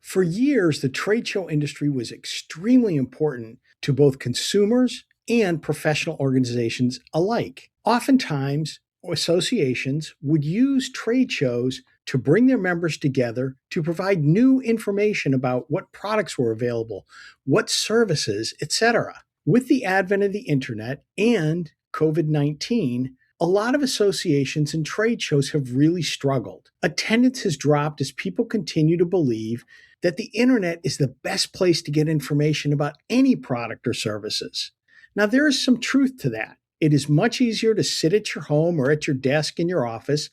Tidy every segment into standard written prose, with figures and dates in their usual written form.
For years, the trade show industry was extremely important to both consumers and professional organizations alike. Oftentimes, associations would use trade shows to bring their members together to provide new information about what products were available, what services, etc. With the advent of the internet and COVID 19, a lot of associations and trade shows have really struggled. Attendance has dropped as people continue to believe that the internet is the best place to get information about any product or services. Now, there is some truth to that. It is much easier to sit at your home or at your desk in your office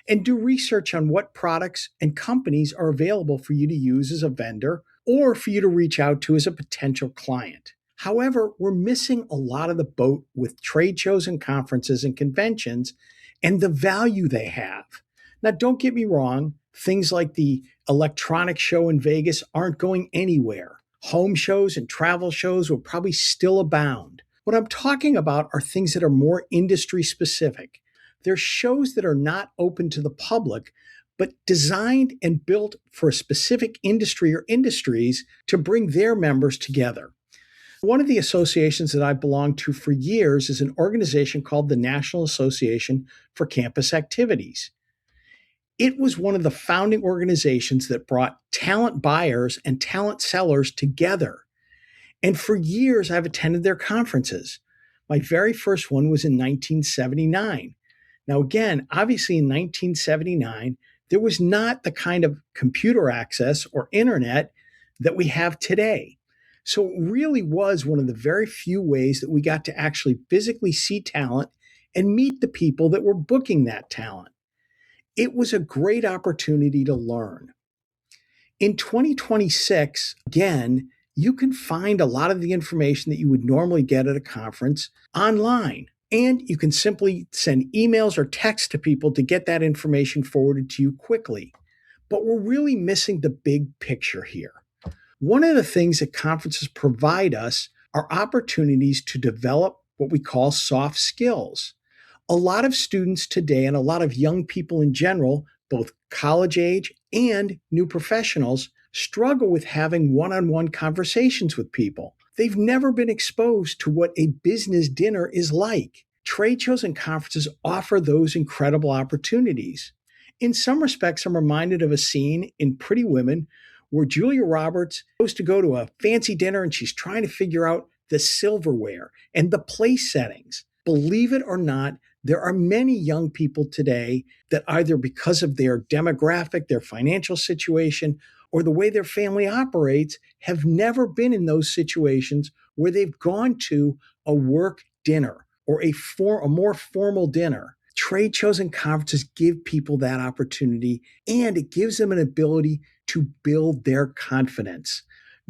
and do research on what products and companies are available for you to use as a vendor or for you to reach out to as a potential client. However, we're missing a lot of the boat with trade shows and conferences and conventions and the value they have. Now, don't get me wrong, things like the electronic show in Vegas aren't going anywhere. Home shows and travel shows will probably still abound. What I'm talking about are things that are more industry specific. They're shows that are not open to the public, but designed and built for a specific industry or industries to bring their members together. One of the associations that I've belonged to for years is an organization called the National Association for Campus Activities. It was one of the founding organizations that brought talent buyers and talent sellers together. And for years, I've attended their conferences. My very first one was in 1979. Now, again, obviously in 1979, there was not the kind of computer access or internet that we have today. So it really was one of the very few ways that we got to actually physically see talent and meet the people that were booking that talent. It was a great opportunity to learn. In 2026, again, you can find a lot of the information that you would normally get at a conference online. And you can simply send emails or texts to people to get that information forwarded to you quickly. But we're really missing the big picture here. One of the things that conferences provide us are opportunities to develop what we call soft skills. A lot of students today and a lot of young people in general, both college age and new professionals, struggle with having one-on-one conversations with people. They've never been exposed to what a business dinner is like. Trade shows and conferences offer those incredible opportunities. In some respects, I'm reminded of a scene in Pretty Women where Julia Roberts goes to go to a fancy dinner and she's trying to figure out the silverware and the place settings. Believe it or not, there are many young people today that either because of their demographic, their financial situation, or the way their family operates, have never been in those situations where they've gone to a work dinner or a more formal dinner. Trade shows and conferences give people that opportunity, and it gives them an ability to build their confidence.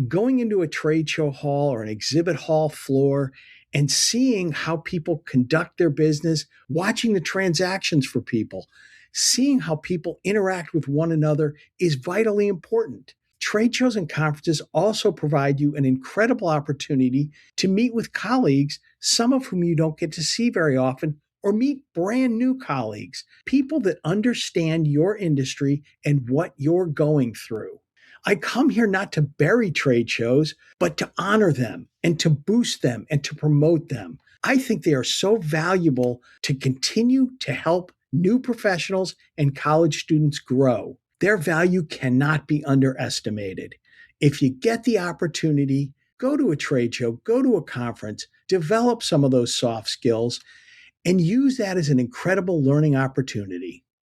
Going into a trade show hall or an exhibit hall floor and seeing how people conduct their business, watching the transactions for people, seeing how people interact with one another is vitally important. Trade shows and conferences also provide you an incredible opportunity to meet with colleagues, some of whom you don't get to see very often, or meet brand new colleagues, people that understand your industry and what you're going through. I come here not to bury trade shows, but to honor them and to boost them and to promote them. I think they are so valuable to continue to help new professionals and college students grow. Their value cannot be underestimated. If you get the opportunity, go to a trade show, go to a conference, develop some of those soft skills, and use that as an incredible learning opportunity.